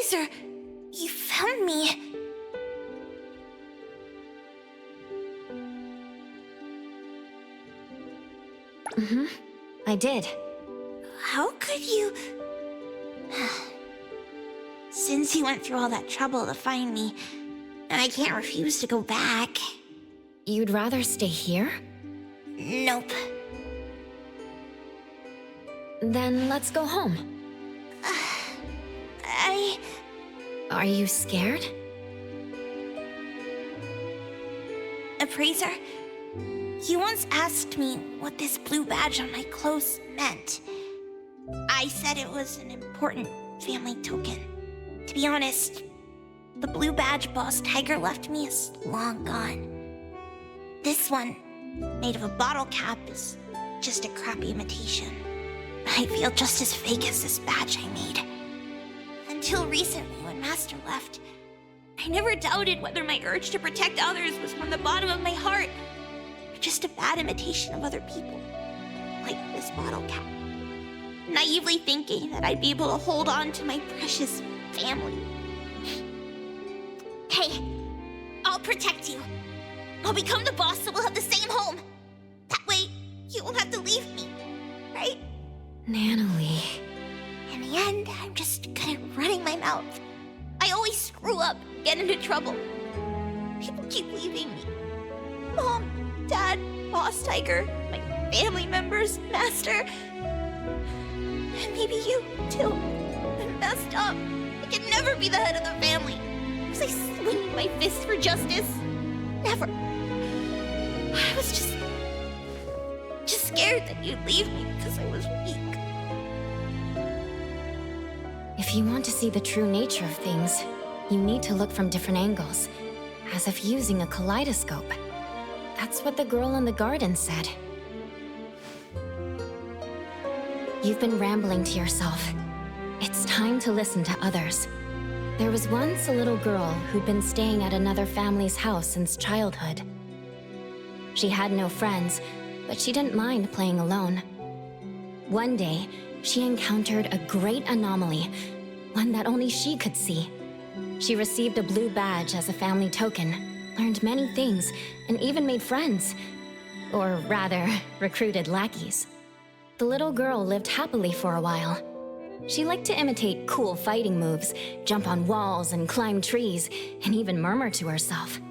Appraiser, you found me. I did. How could you... Since you went through all that trouble to find me, and I can't refuse to go back. You'd rather stay here? Nope. Then let's go home. Are you scared? Appraiser, you once asked me what this blue badge on my clothes meant. I said it was an important family token. To be honest, the blue badge Boss Tiger left me is long gone. This one, made of a bottle cap, is just a crappy imitation. I feel just as fake as this badge I made. Until recently, when Master left, I never doubted whether my urge to protect others was from the bottom of my heart, or just a bad imitation of other people, like this bottle cap. Naively thinking that I'd be able to hold on to my precious family. Hey, I'll protect you. I'll become the boss so we'll have the same home. That way, you won't have to leave me, right? Natalie. In the end, I'm just good at running my mouth. I always screw up, get into trouble. People keep leaving me. Mom, Dad, Boss Tiger, my family members, Master. And maybe you, too. I'm messed up. I can never be the head of the family. Was I swinging my fist for justice? Never. I was just scared that you'd leave me because I was weak. If you want to see the true nature of things, you need to look from different angles, as if using a kaleidoscope. That's what the girl in the garden said. You've been rambling to yourself. It's time to listen to others. There was once a little girl who'd been staying at another family's house since childhood. She had no friends, but she didn't mind playing alone. One day, she encountered a great anomaly, one that only she could see. She received a blue badge as a family token, learned many things, and even made friends. Or rather, recruited lackeys. The little girl lived happily for a while. She liked to imitate cool fighting moves, jump on walls and climb trees, and even murmur to herself.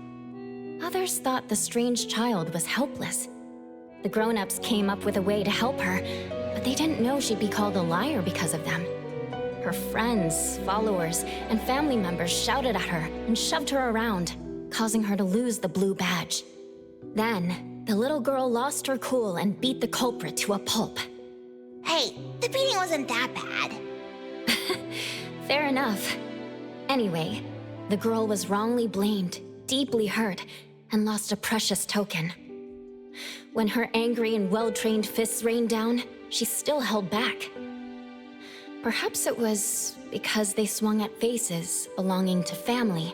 Others thought the strange child was helpless. The grown-ups came up with a way to help her, but they didn't know she'd be called a liar because of them. Her friends, followers, and family members shouted at her and shoved her around, causing her to lose the blue badge. Then, the little girl lost her cool and beat the culprit to a pulp. Hey, the beating wasn't that bad. Fair enough. Anyway, the girl was wrongly blamed, deeply hurt, and lost a precious token. When her angry and well-trained fists rained down, she still held back. Perhaps it was because they swung at faces belonging to family.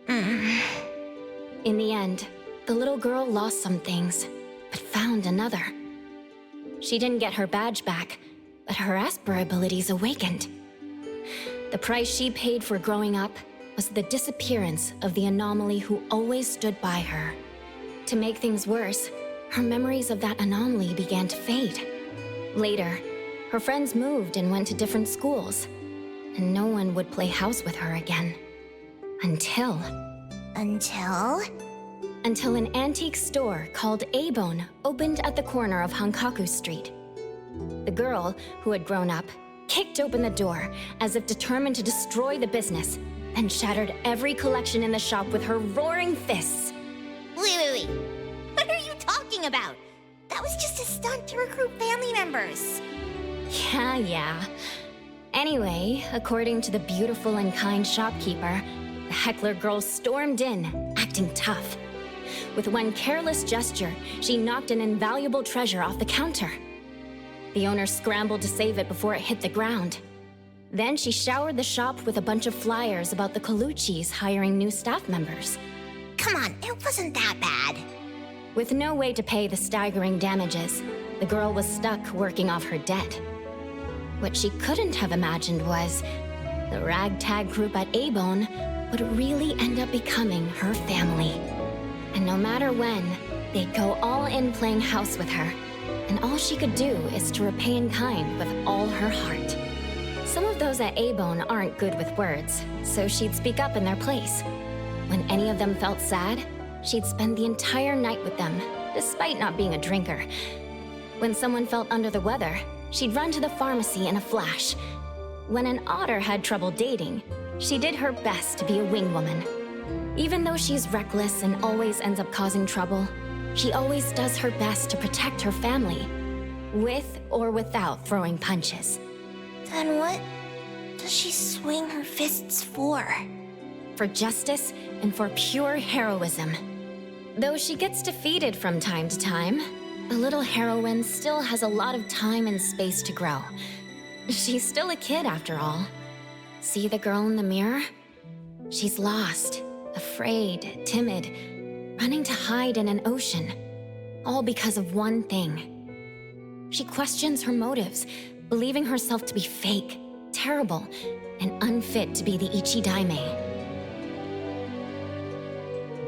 In the end, the little girl lost some things, but found another. She didn't get her badge back, but her Esper abilities awakened. The price she paid for growing up was the disappearance of the anomaly who always stood by her. To make things worse, her memories of that anomaly began to fade. Later, her friends moved and went to different schools, and no one would play house with her again. Until an antique store called A-Bone opened at the corner of Hankaku Street. The girl, who had grown up, kicked open the door as if determined to destroy the business, then shattered every collection in the shop with her roaring fists. Wait. What are you talking about? That was just a stunt to recruit family members. Yeah. Anyway, according to the beautiful and kind shopkeeper, the heckler girl stormed in, acting tough. With one careless gesture, she knocked an invaluable treasure off the counter. The owner scrambled to save it before it hit the ground. Then she showered the shop with a bunch of flyers about the Colucci's hiring new staff members. Come on, it wasn't that bad. With no way to pay the staggering damages, the girl was stuck working off her debt. What she couldn't have imagined was the ragtag group at A-Bone would really end up becoming her family. And no matter when, they'd go all in playing house with her, and all she could do is to repay in kind with all her heart. Some of those at A-Bone aren't good with words, so she'd speak up in their place. When any of them felt sad, she'd spend the entire night with them, despite not being a drinker. When someone felt under the weather, she'd run to the pharmacy in a flash. When an otter had trouble dating, she did her best to be a wing woman. Even though she's reckless and always ends up causing trouble, she always does her best to protect her family, with or without throwing punches. Then what does she swing her fists for? For justice and for pure heroism. Though she gets defeated from time to time, the little heroine still has a lot of time and space to grow. She's still a kid after all. See the girl in the mirror? She's lost, afraid, timid, running to hide in an ocean, all because of one thing. She questions her motives, believing herself to be fake, terrible, and unfit to be the Ichidaime.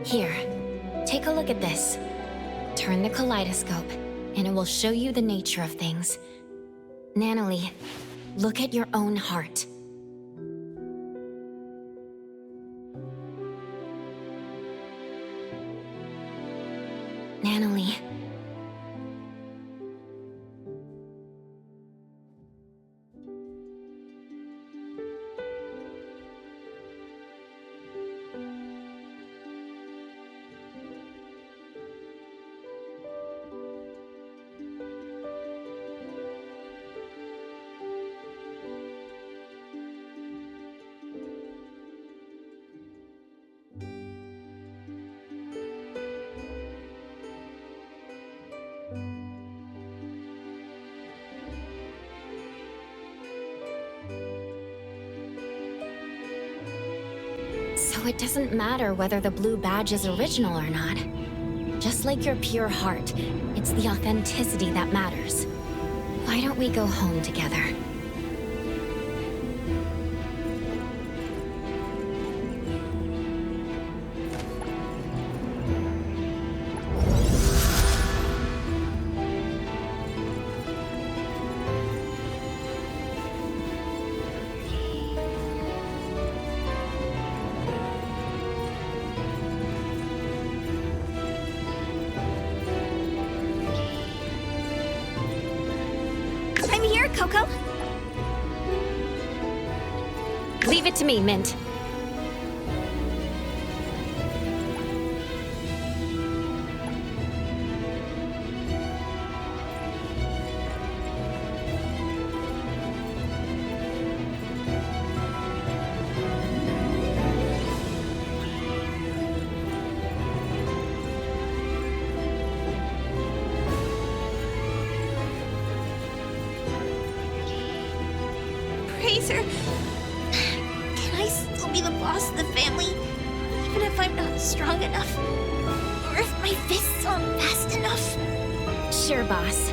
Here, take a look at this. Turn the kaleidoscope, and it will show you the nature of things. Nanalie, look at your own heart. Nanalie. So it doesn't matter whether the blue badge is original or not. Just like your pure heart, it's the authenticity that matters. Why don't we go home together? I'm here, Coco. Leave it to me, Mint. Razor, can I still be the boss of the family, even if I'm not strong enough? Or if my fists aren't fast enough? Sure, boss.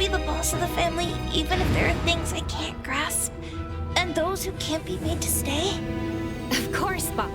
be the boss of the family, even if there are things I can't grasp? And those who can't be made to stay? Of course, Boss.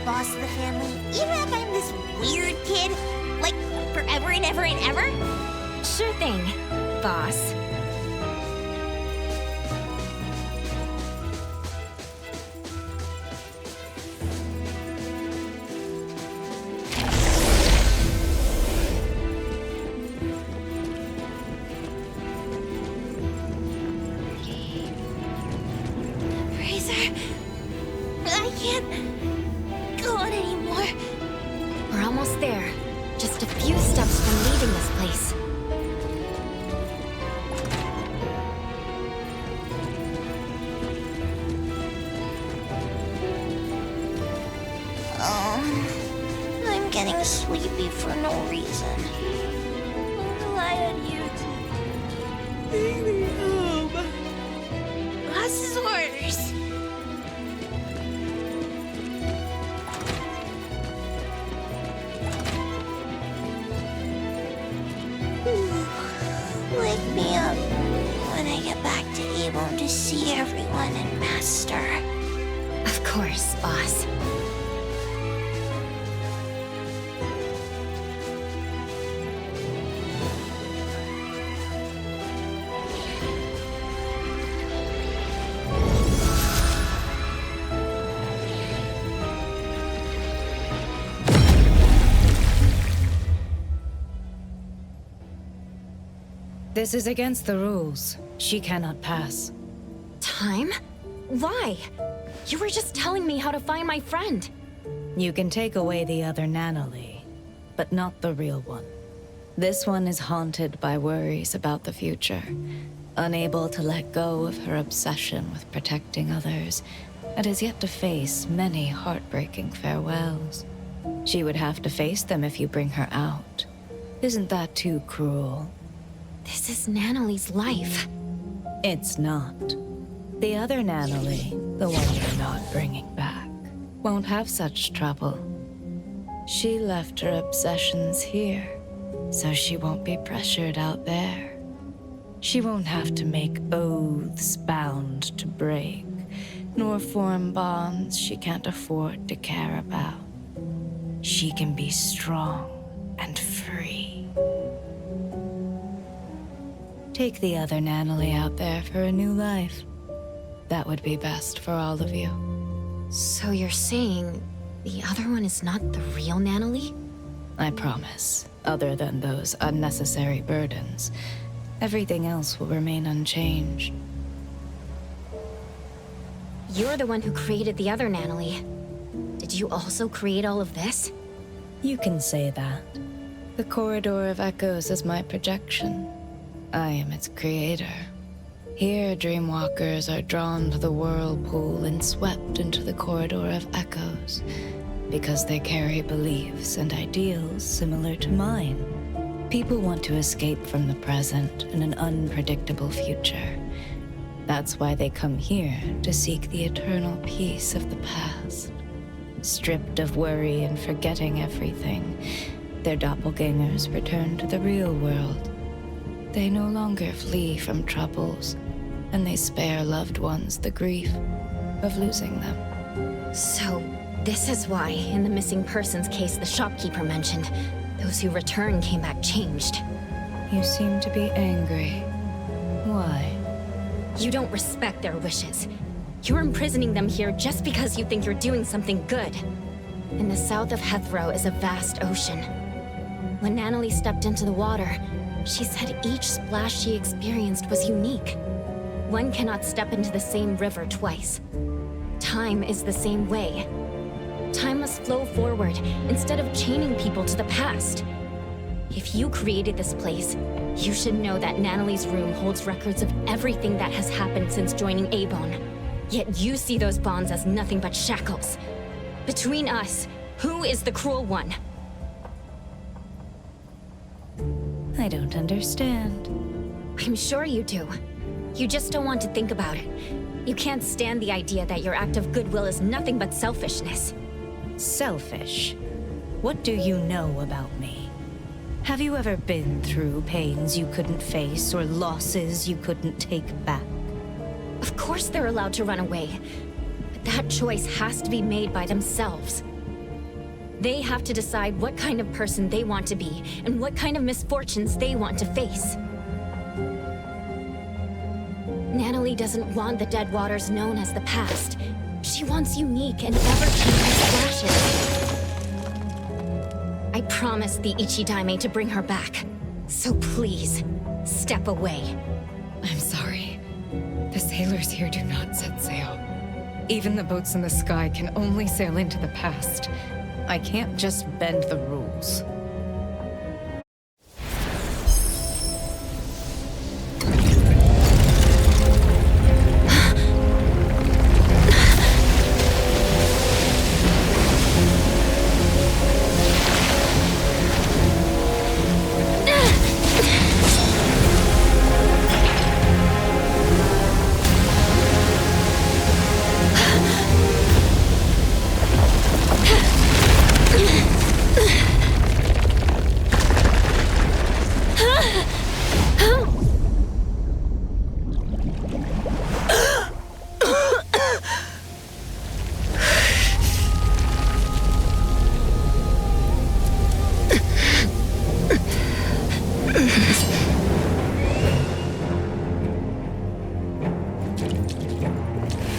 boss of the family, even if I'm this weird kid? Like, forever and ever and ever? Sure thing, boss. I can't go on anymore. We're almost there. Just a few steps from leaving this place. I'm getting sleepy for no reason. I'll rely on you to take me home. Boss's orders. Wake me up when I get back to able to see everyone and Master. Of course, boss. This is against the rules. She cannot pass. Time? Why? You were just telling me how to find my friend. You can take away the other Nanoly, but not the real one. This one is haunted by worries about the future, unable to let go of her obsession with protecting others, and has yet to face many heartbreaking farewells. She would have to face them if you bring her out. Isn't that too cruel? This is Nanoly's life. It's not. The other Nanoly, the one you're not bringing back, won't have such trouble. She left her obsessions here, so she won't be pressured out there. She won't have to make oaths bound to break, nor form bonds she can't afford to care about. She can be strong and free. Take the other Natalie out there for a new life. That would be best for all of you. So you're saying the other one is not the real Natalie? I promise. Other than those unnecessary burdens, everything else will remain unchanged. You're the one who created the other Natalie. Did you also create all of this? You can say that. The Corridor of Echoes is my projection. I am its creator. Here, dreamwalkers are drawn to the whirlpool and swept into the Corridor of Echoes, because they carry beliefs and ideals similar to mine. People want to escape from the present and an unpredictable future. That's why they come here to seek the eternal peace of the past. Stripped of worry and forgetting everything, their doppelgangers return to the real world. They no longer flee from troubles, and they spare loved ones the grief of losing them. So, this is why, in the missing persons case the shopkeeper mentioned, those who returned came back changed. You seem to be angry. Why? You don't respect their wishes. You're imprisoning them here just because you think you're doing something good. In the south of Hethro is a vast ocean. When Natalie stepped into the water, she said each splash she experienced was unique. One cannot step into the same river twice. Time is the same way. Time must flow forward instead of chaining people to the past. If you created this place, you should know that Natalie's room holds records of everything that has happened since joining Abon. Yet you see those bonds as nothing but shackles. Between us, who is the cruel one? I don't understand. I'm sure you do. You just don't want to think about it. You can't stand the idea that your act of goodwill is nothing but selfishness. Selfish? What do you know about me? Have you ever been through pains you couldn't face or losses you couldn't take back? Of course they're allowed to run away, but that choice has to be made by themselves. They have to decide what kind of person they want to be and what kind of misfortunes they want to face. Natalie doesn't want the dead waters known as the past. She wants unique and ever-changing splashes. I promised the Ichidaime to bring her back. So please, step away. I'm sorry. The sailors here do not set sail. Even the boats in the sky can only sail into the past. I can't just bend the rules.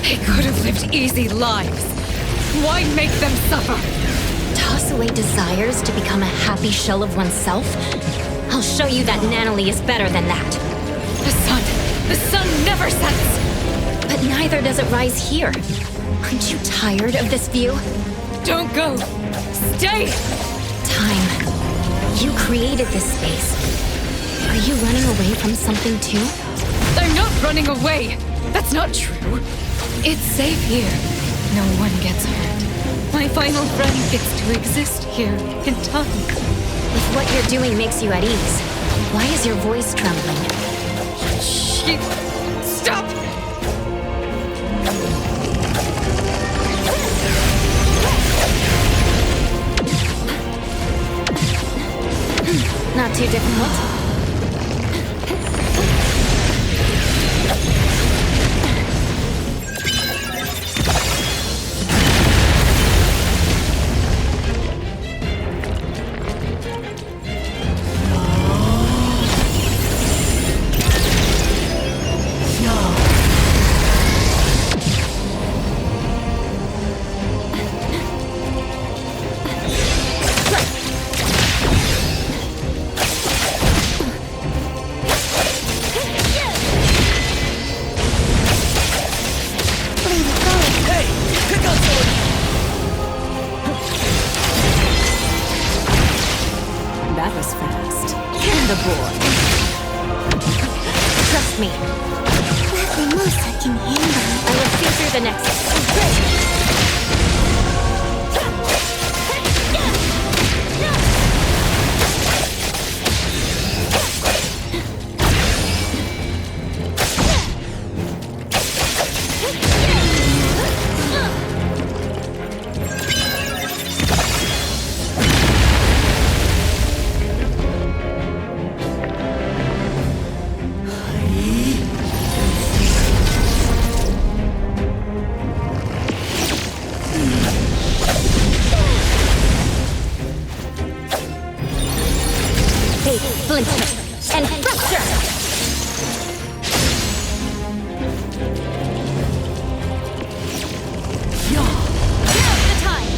They could have lived easy lives. Why make them suffer? Toss away desires to become a happy shell of oneself? I'll show you that Natalie is better than that. The sun never sets! But neither does it rise here. Aren't you tired of this view? Don't go! Stay! Time. You created this space. Are you running away from something too? I'm not running away! That's not true. It's safe here. No one gets hurt. My final friend gets to exist here in time. If what you're doing makes you at ease, why is your voice trembling? Stop! Not too difficult. Attaboy. Trust me, Lacrimosa can handle. I will see through the nexus. Splinter and fracture! Now's the time!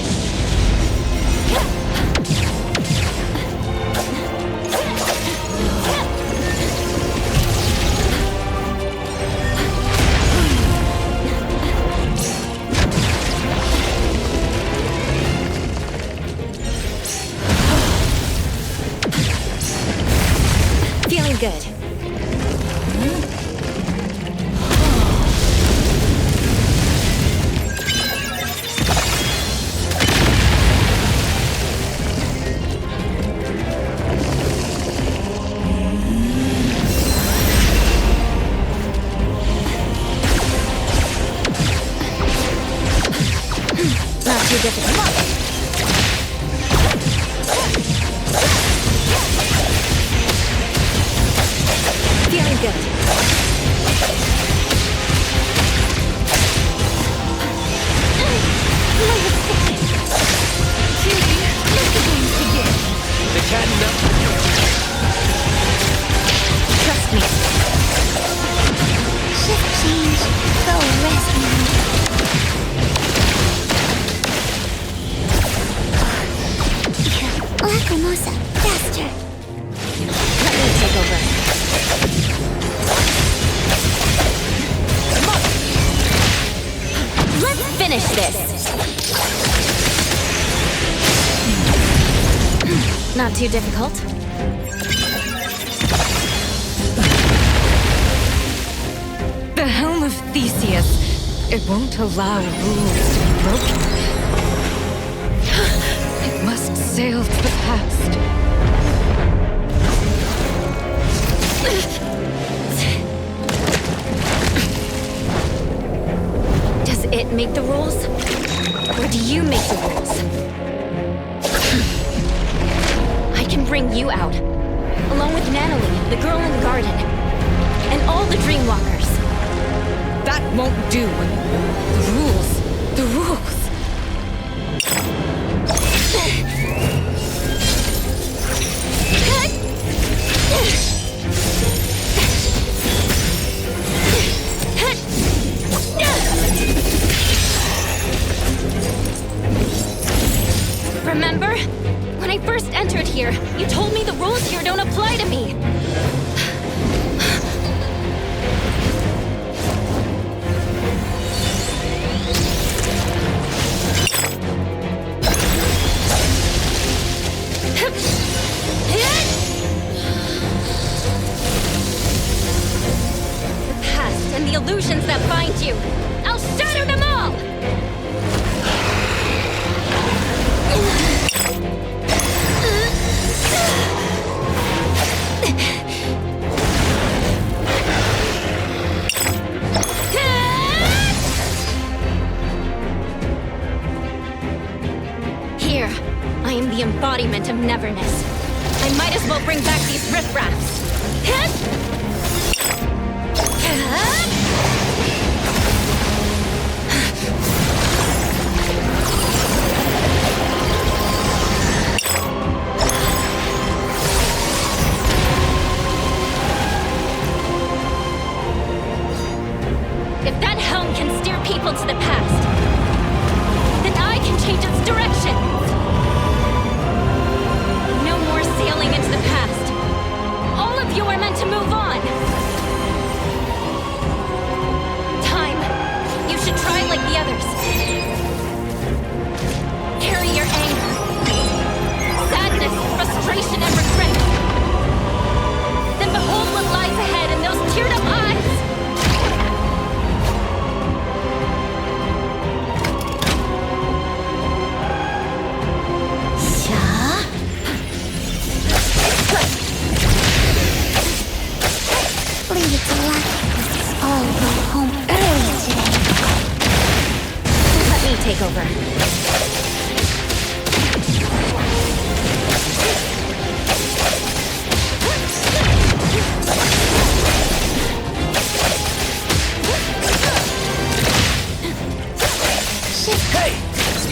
Feeling good. Not too difficult. Feeling good. The cat Trust me. Shift change. Go rest now. Lacrimosa, faster. Let me take over. Let's finish this. Not too difficult. The Helm of Theseus. It won't allow rules to be broken. It must sail to the past. Does it make the rules? Or do you make the rules? I can bring you out, along with Natalie, the girl in the garden, and all the Dreamwalkers. That won't do. The rules. The rules. Remember? When I first entered here, you told me the rules here don't apply to me. The past and the illusions that bind you. I'll shatter them all! Here, I am the embodiment of Neverness. I might as well bring back these riffraffs. If that helm can steer people to the past, then I can change its direction. No more sailing into the past. All of you are meant to move on.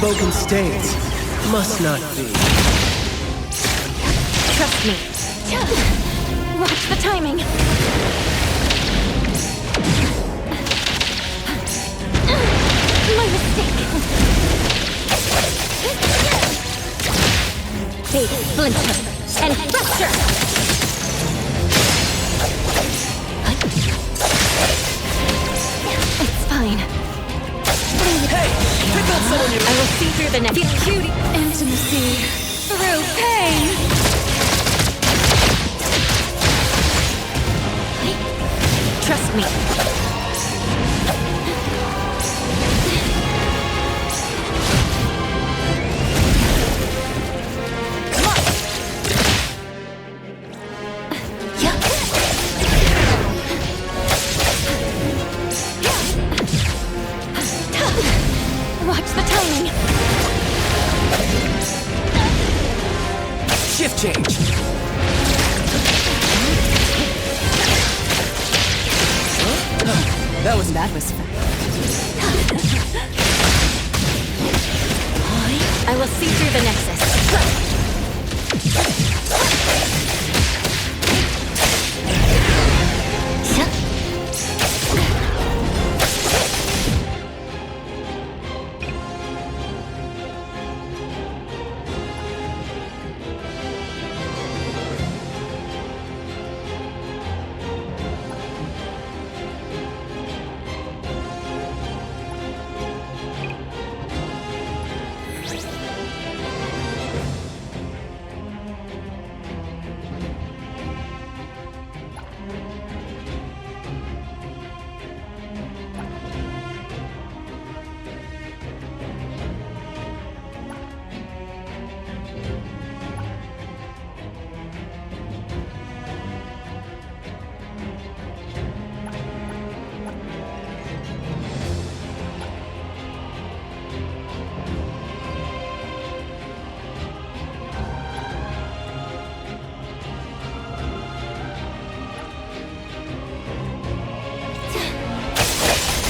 spoken states must not be. Trust me. Watch the timing. My mistake. Fate, splinter, and fracture. It's fine. Hey! Pick up someone you... I will see through the next. Feel cutie intimacy through pain. Trust me. Watch the timing. Shift change. That was fast. I will see through the nexus.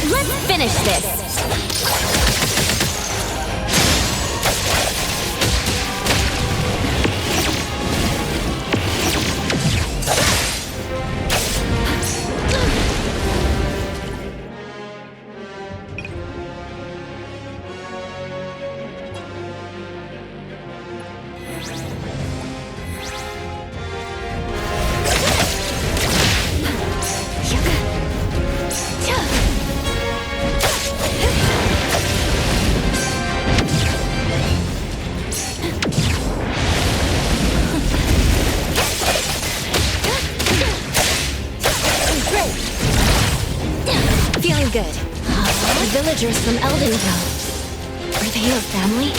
Let's finish this. Feeling good. The villagers from Eldenville. Are they your family?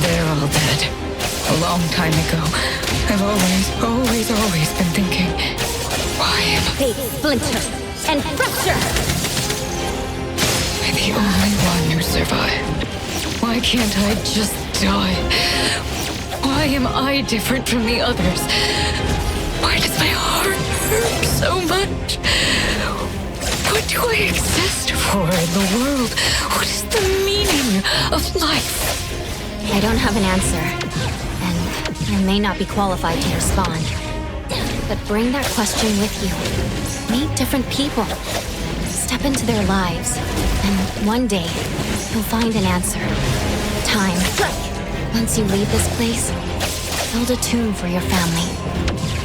They're all dead. A long time ago. I've always been thinking, why am Fate, splinter, and fracture! I the only one who survived? Why can't I just die? Why am I different from the others? Why does my heart hurt so much? What do I exist for in the world? What is the meaning of life? I don't have an answer, and I may not be qualified to respond. But bring that question with you. Meet different people. Step into their lives, and one day, you'll find an answer. Time. Once you leave this place, build a tomb for your family.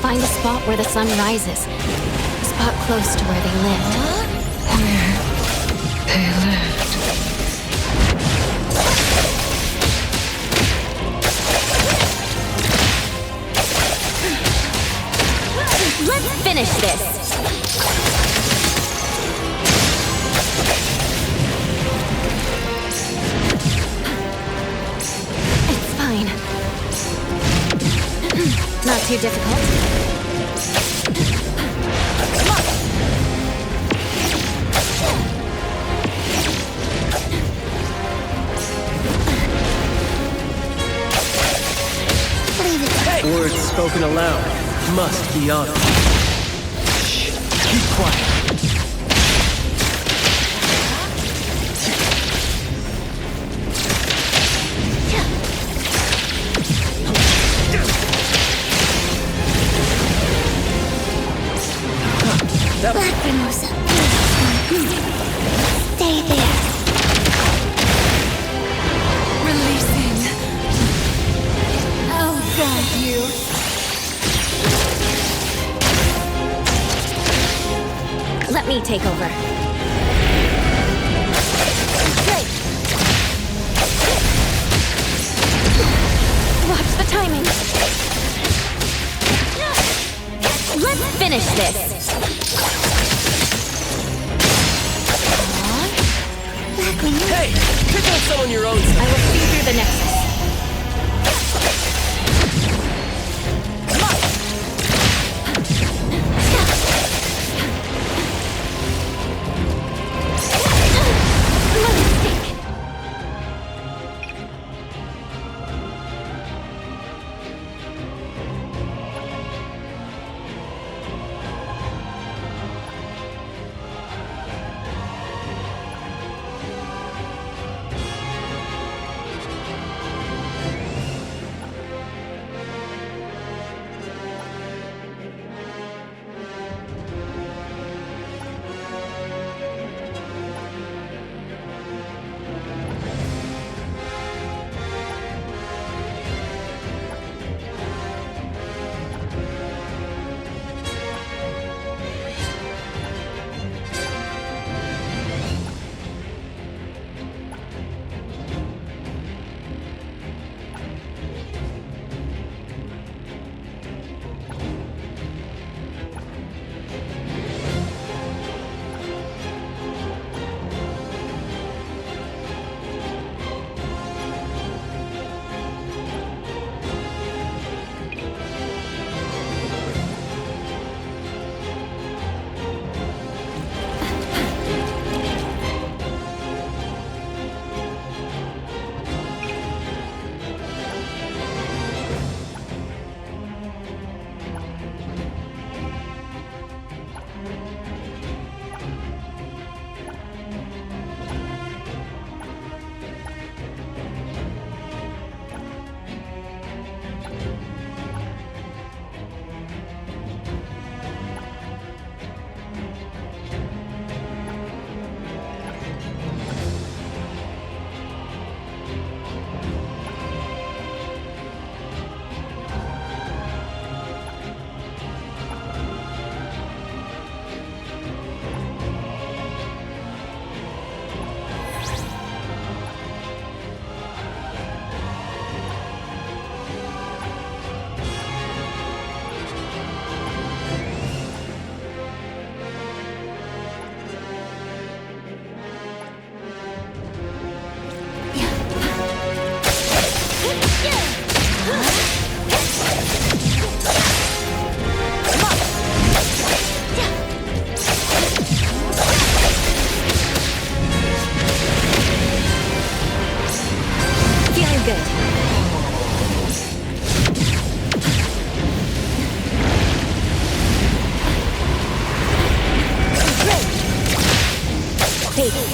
Find a spot where the sun rises. A spot close to where they lived. Where they lived. Let's finish this! It's fine. Not too difficult. Words spoken aloud must be honored. Shh, keep quiet. up. Lacrimosa. Stay there. Releasing. Oh, God, you. Let me take over. Great. Watch the timing. Let's finish this. Hey, pick on someone your own I side. will see through the nexus.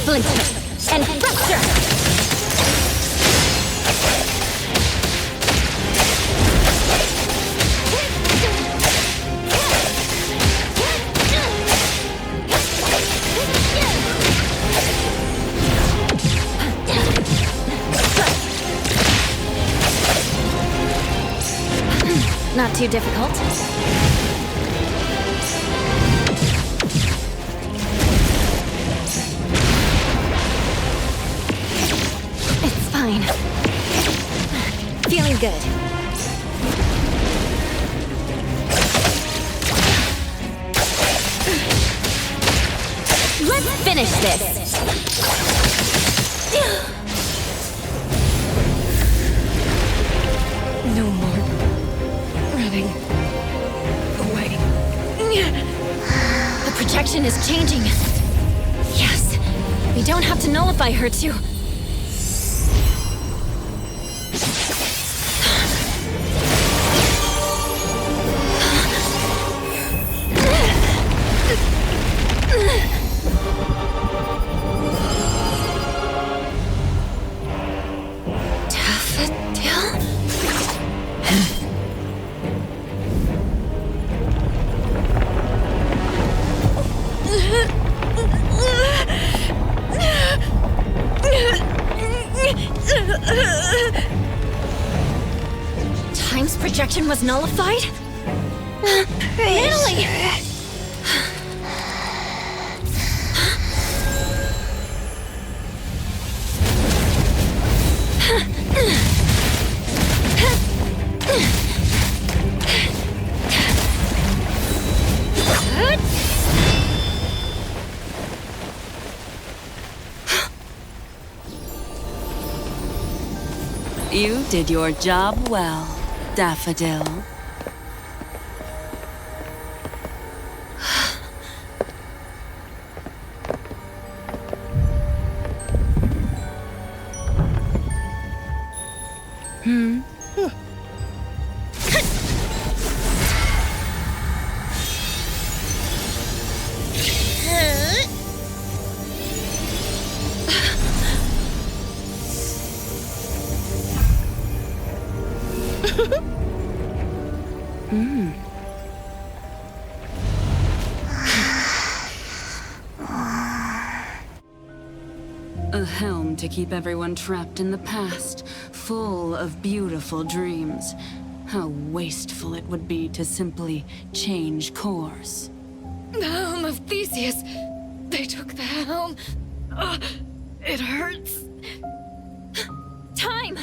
Splinter and fracture! Not too difficult. It's fine. Feeling good. Let's finish this. No more running away. The projection is changing. Yes, we don't have to nullify her to... Time's projection was nullified? Natalie! You did your job well, Daffodil. A helm to keep everyone trapped in the past, full of beautiful dreams. How wasteful it would be to simply change course. The helm of Theseus. They took the helm. It hurts. Time!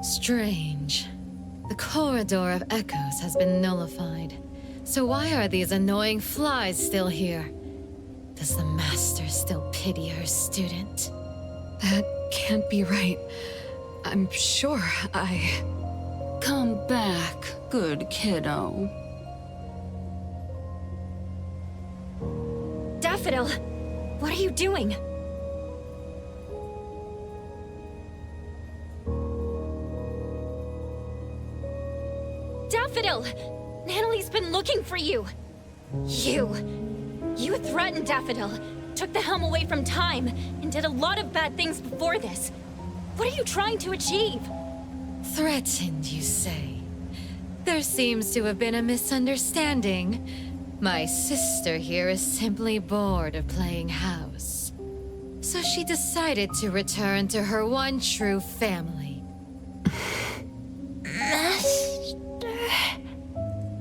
Strange. The corridor of echoes has been nullified. So why are these annoying flies still here? Does the master still pity her student? That can't be right. I'm sure Come back, good kiddo. Daffodil! What are you doing? Daffodil! Natalie's been looking for you! You threatened Daffodil, took the helm away from Time, and did a lot of bad things before this. What are you trying to achieve? Threatened, you say? There seems to have been a misunderstanding. My sister here is simply bored of playing house. So she decided to return to her one true family.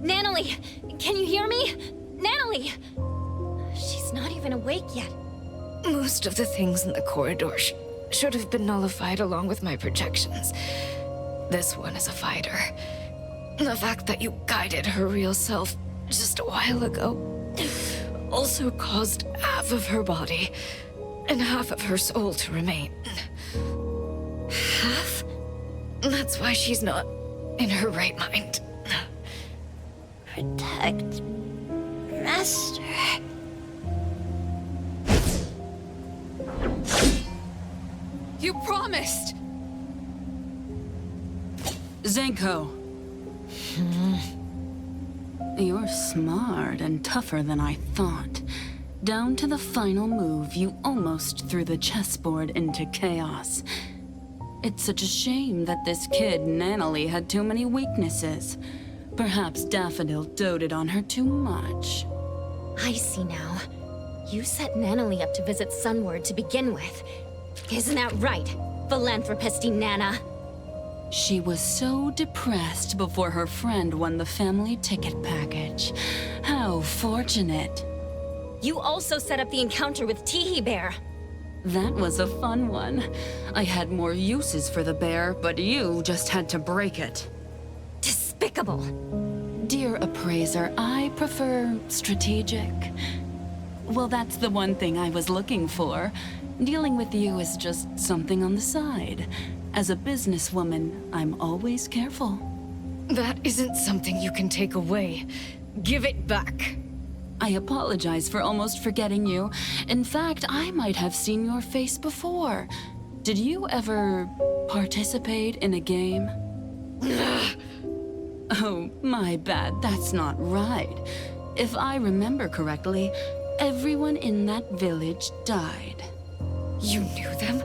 Natalie! Can you hear me? Natalie! She's not even awake yet. most of the things in the corridor should have been nullified along with my projections. This one is a fighter. The fact that you guided her real self just a while ago also caused half of her body and half of her soul to remain. Half? That's why she's not in her right mind. Protect Master. You promised! Zenko. You're smart and tougher than I thought. Down to the final move, you almost threw the chessboard into chaos. It's such a shame that this kid, Natalie, had too many weaknesses. Perhaps Daffodil doted on her too much. I see now. You set Natalie up to visit Sunward to begin with. Isn't that right, philanthropisty Nana? She was so depressed before her friend won the family ticket package. How fortunate. You also set up the encounter with Teehee Bear. That was a fun one. I had more uses for the bear, but you just had to break it. Despicable. Dear appraiser, I prefer strategic. Well, that's the one thing I was looking for. Dealing with you is just something on the side. As a businesswoman, I'm always careful. That isn't something you can take away. Give it back. I apologize for almost forgetting you. In fact, I might have seen your face before. Did you ever participate in a game? Oh, my bad. That's not right. If I remember correctly, everyone in that village died. You knew them?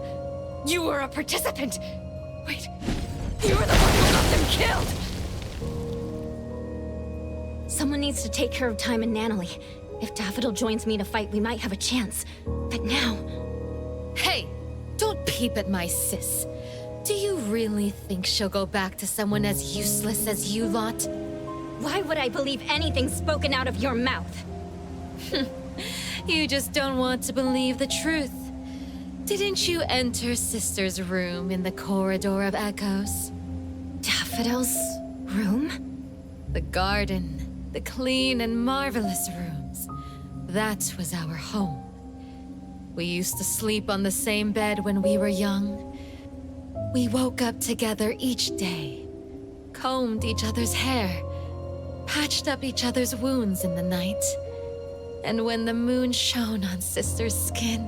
You were a participant! Wait, you were the one who got them killed! Someone needs to take care of Time and Natalie. If Daffodil joins me to fight, we might have a chance. But now... Hey! Don't peep at my sis. Do you really think she'll go back to someone as useless as you lot? Why would I believe anything spoken out of your mouth? You just don't want to believe the truth. Didn't you enter Sister's room in the Corridor of Echoes? Daffodil's room? The garden, the clean and marvelous rooms. That was our home. We used to sleep on the same bed when we were young. We woke up together each day, combed each other's hair, patched up each other's wounds in the night. And when the moon shone on Sister's skin...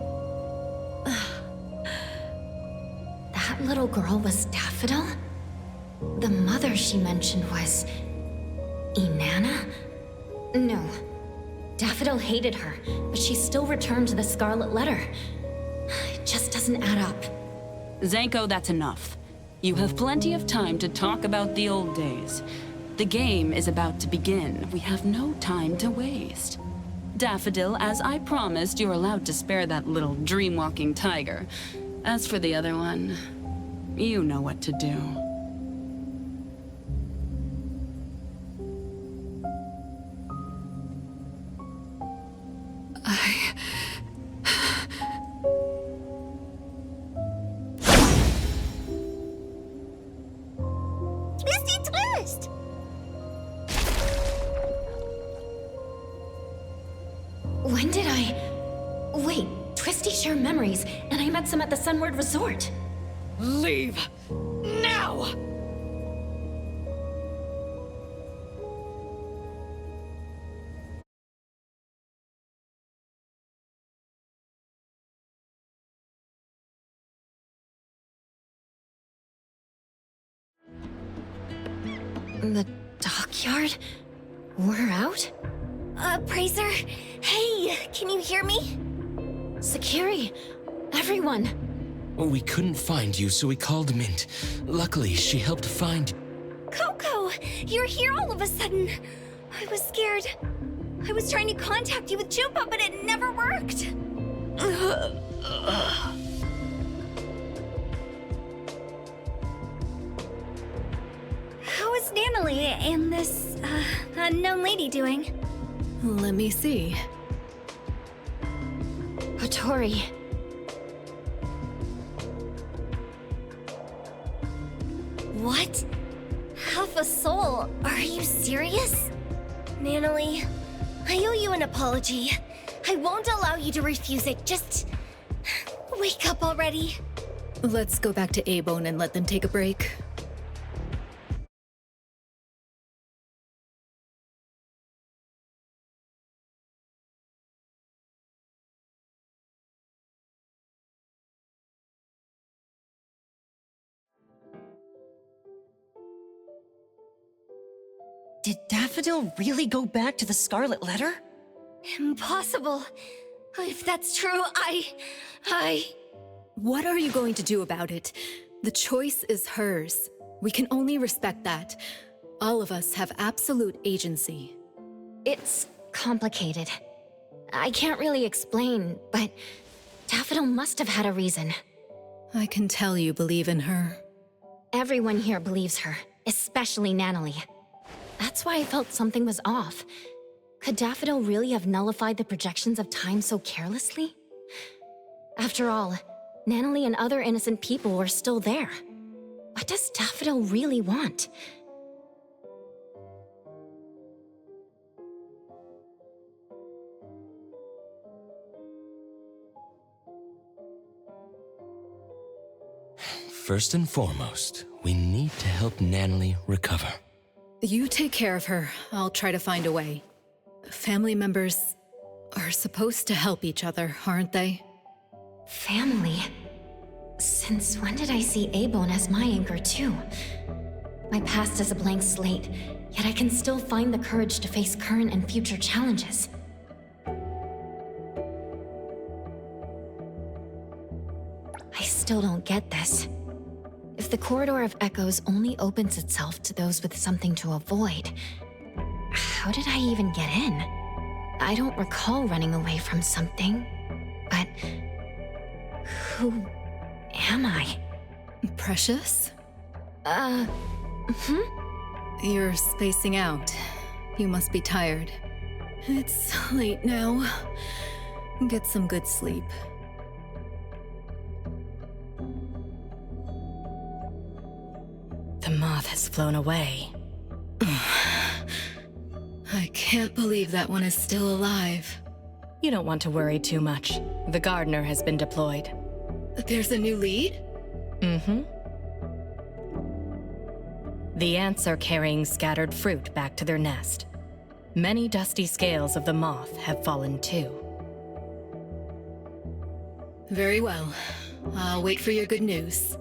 That little girl was Daffodil? The mother she mentioned was... Inanna? No. Daffodil hated her, but she still returned the Scarlet Letter. It just doesn't add up. Zanko, that's enough. You have plenty of time to talk about the old days. The game is about to begin. We have no time to waste. Daffodil, as I promised, you're allowed to spare that little dream-walking tiger. As for the other one, you know what to do. Twisty twist! When did I... Wait, Twisty shared memories, and I met some at the Sunward Resort. Leave! Now! The dockyard? We're out? Praiser? Hey, can you hear me? Sakiri! Everyone! We couldn't find you, so we called Mint. Luckily, she helped find... Coco, you're here all of a sudden. I was scared. I was trying to contact you with Junpa, but it never worked. How is Natalie and this, unknown lady doing? Let me see. Otori. What? Half a soul? Are you serious? Natalie, I owe you an apology. I won't allow you to refuse it. Just... wake up already. Let's go back to Abone and let them take a break. Did Daffodil really go back to the Scarlet Letter? Impossible. If that's true, I... What are you going to do about it? The choice is hers. We can only respect that. All of us have absolute agency. It's complicated. I can't really explain, but Daffodil must have had a reason. I can tell you believe in her. Everyone here believes her, especially Natalie. That's why I felt something was off. Could Daffodil really have nullified the projections of time so carelessly? After all, Natalie and other innocent people were still there. What does Daffodil really want? First and foremost, we need to help Natalie recover. You take care of her. I'll try to find a way. Family members are supposed to help each other, aren't they? Family? Since when did I see Abone as my anchor too? My past is a blank slate, yet I can still find the courage to face current and future challenges. I still don't get this. If the Corridor of Echoes only opens itself to those with something to avoid, how did I even get in? I don't recall running away from something, but who am I? Precious? You're spacing out. You must be tired. It's late now. Get some good sleep. The moth has flown away. I can't believe that one is still alive. You don't want to worry too much. The gardener has been deployed. There's a new lead? Mm-hmm. The ants are carrying scattered fruit back to their nest. Many dusty scales of the moth have fallen too. Very well. I'll wait for your good news.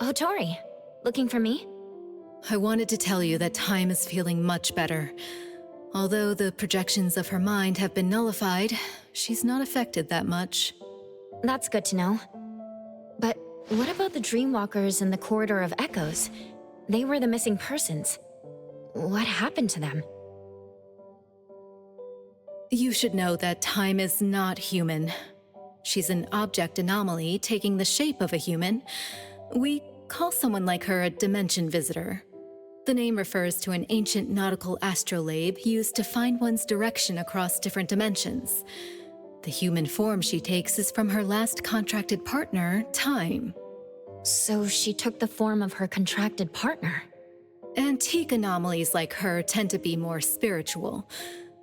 Oh, Tori. Looking for me? I wanted to tell you that Time is feeling much better. Although the projections of her mind have been nullified, she's not affected that much. That's good to know. But what about the Dreamwalkers in the Corridor of Echoes? They were the missing persons. What happened to them? You should know that Time is not human. She's an object anomaly taking the shape of a human. We call someone like her a dimension visitor. The name refers to an ancient nautical astrolabe used to find one's direction across different dimensions. The human form she takes is from her last contracted partner, Time. So she took the form of her contracted partner. Antique anomalies like her tend to be more spiritual.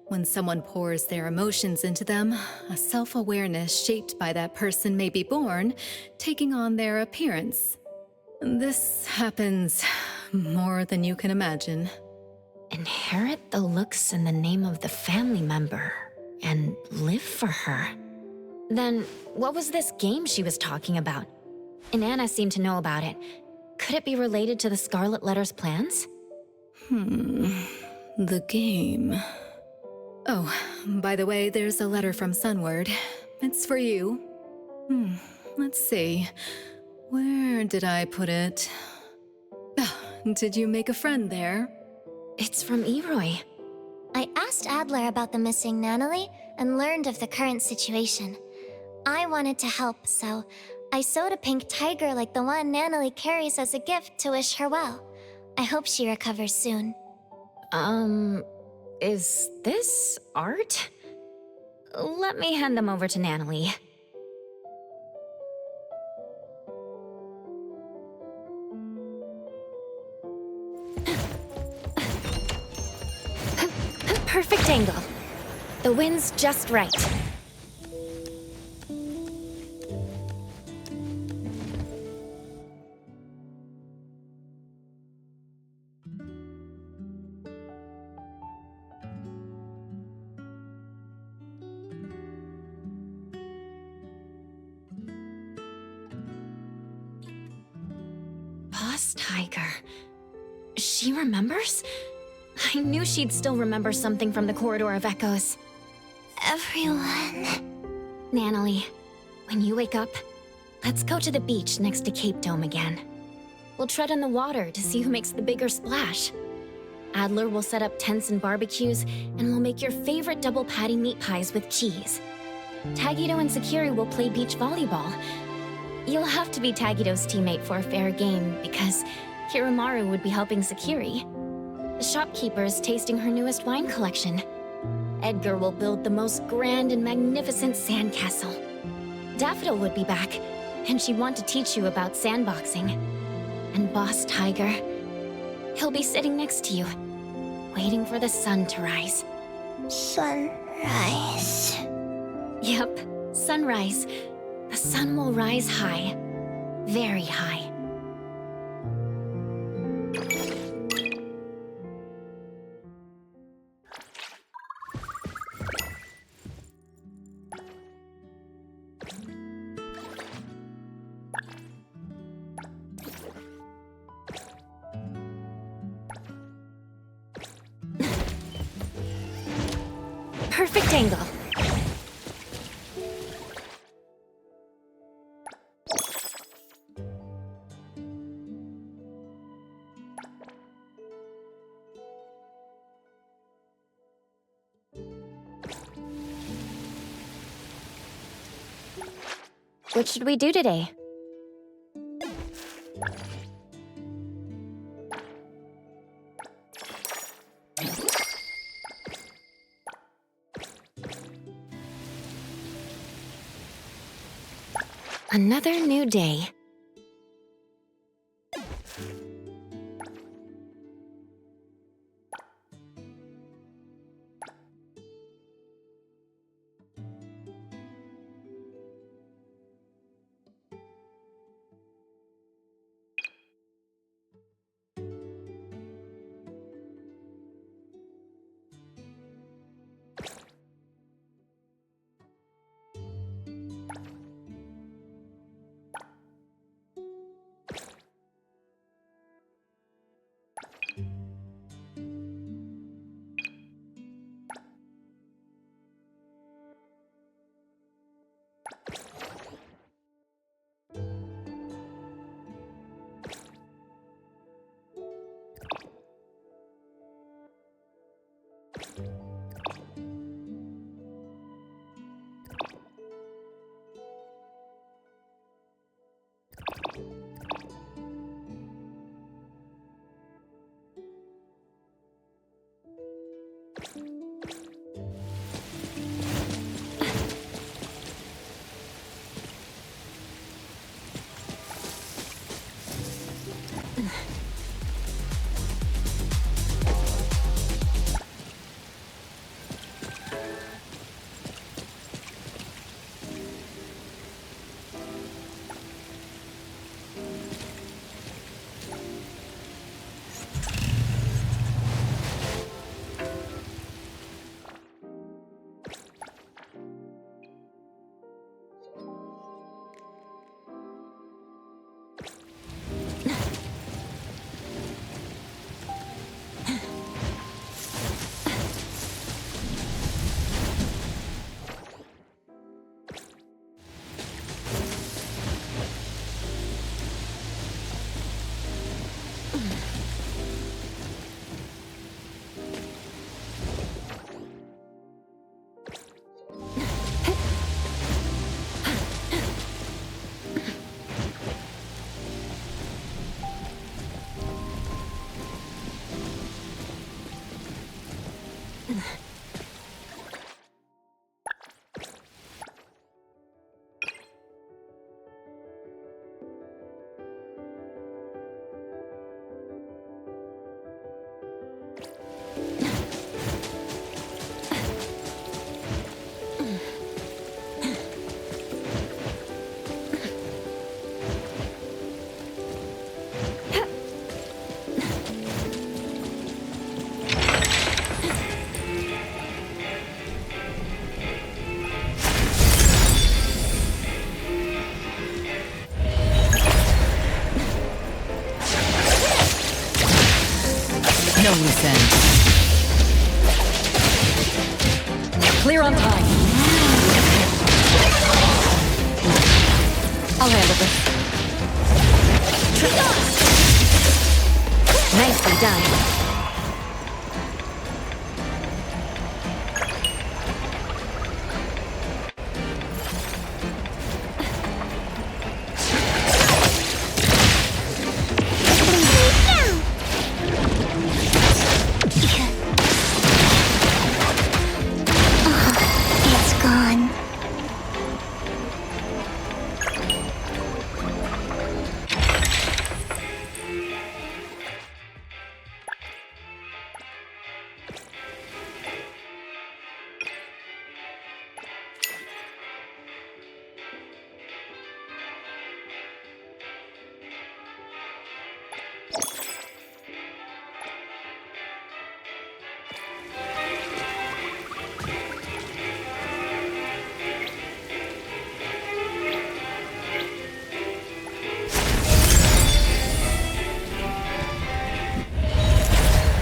When someone pours their emotions into them, a self-awareness shaped by that person may be born, taking on their appearance. This happens more than you can imagine. Inherit the looks and the name of the family member, and live for her. Then, what was this game she was talking about? And Anna seemed to know about it. Could it be related to the Scarlet Letter's plans? The game. Oh, by the way, there's a letter from Sunward. It's for you. Let's see. Where did I put it? Did you make a friend there? It's from Eroy. I asked Adler about the missing Nanalie and learned of the current situation. I wanted to help, so I sewed a pink tiger like the one Nanalie carries as a gift to wish her well. I hope she recovers soon. Is this art? Let me hand them over to Nanalie. Perfect angle. The wind's just right. Boss Tiger. She remembers? I knew she'd still remember something from the Corridor of Echoes. Everyone. Nanalie, when you wake up, let's go to the beach next to Cape Dome again. We'll tread on the water to see who makes the bigger splash. Adler will set up tents and barbecues, and we'll make your favorite double patty meat pies with cheese. Tagito and Sakiri will play beach volleyball. You'll have to be Tagito's teammate for a fair game, because Kiramaru would be helping Sakiri. The shopkeeper is tasting her newest wine collection. Edgar will build the most grand and magnificent sandcastle. Daffodil would be back, and she'd want to teach you about sandboxing. And Boss Tiger, he'll be sitting next to you, waiting for the sun to rise. Sunrise. Yep, sunrise. The sun will rise high. Very high. Perfect angle. What should we do today? Another new day. No loose ends. Clear on time. I'll handle this. Nicely done. It's gone.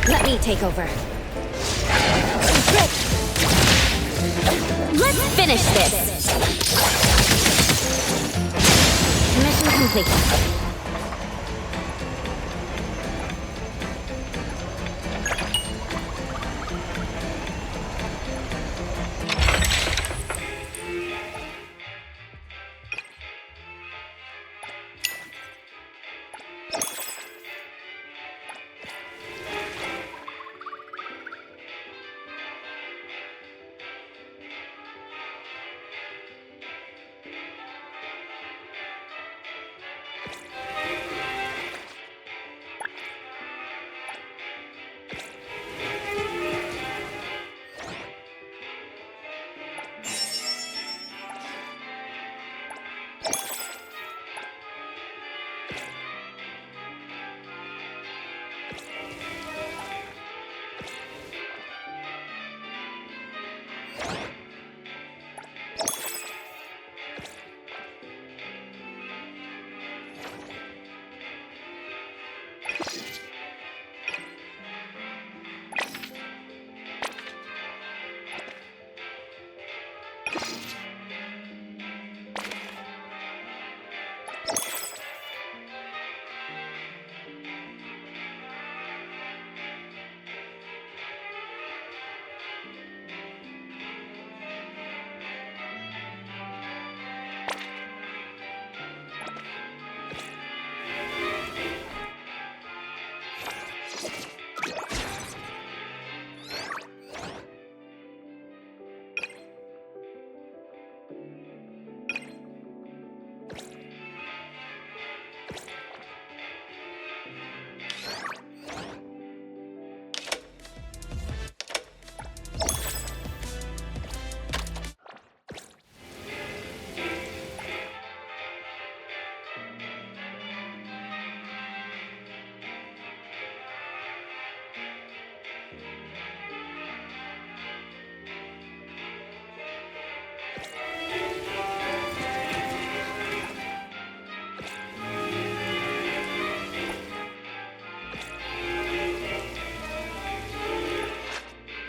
Let me take over. Let's finish this! Mission complete.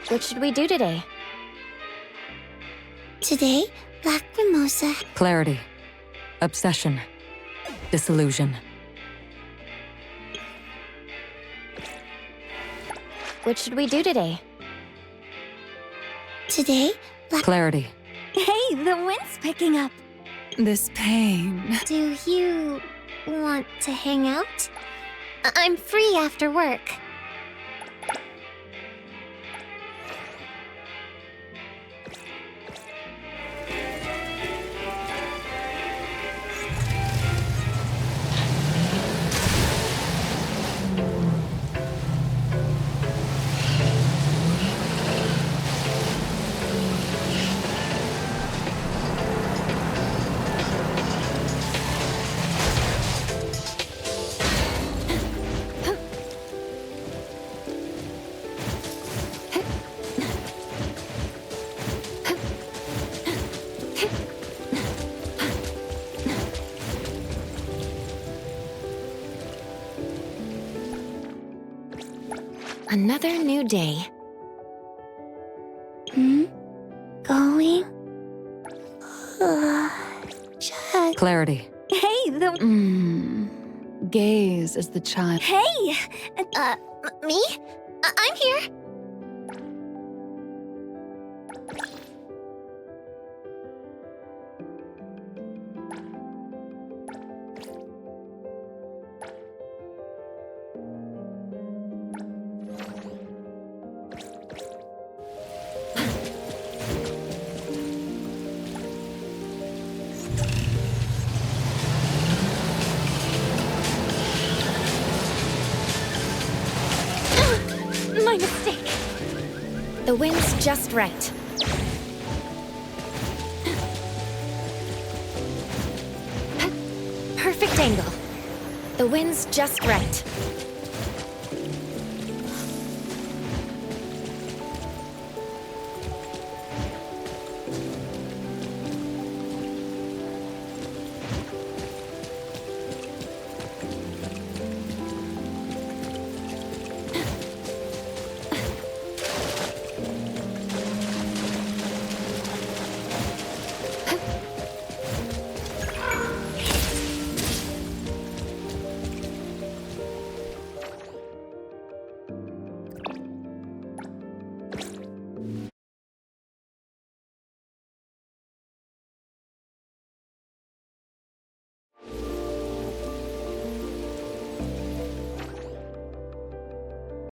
What should we do today? Today, Lacrimosa. Clarity. Obsession. Disillusion. What should we do today? Today, Clarity. Hey, the wind's picking up. This pain. Do you want to hang out? I'm free after work. Another new day. Going? Check. Clarity. Hey, the... gaze as the child. Hey! Me? I'm here. My mistake. The wind's just right. Perfect angle. The wind's just right.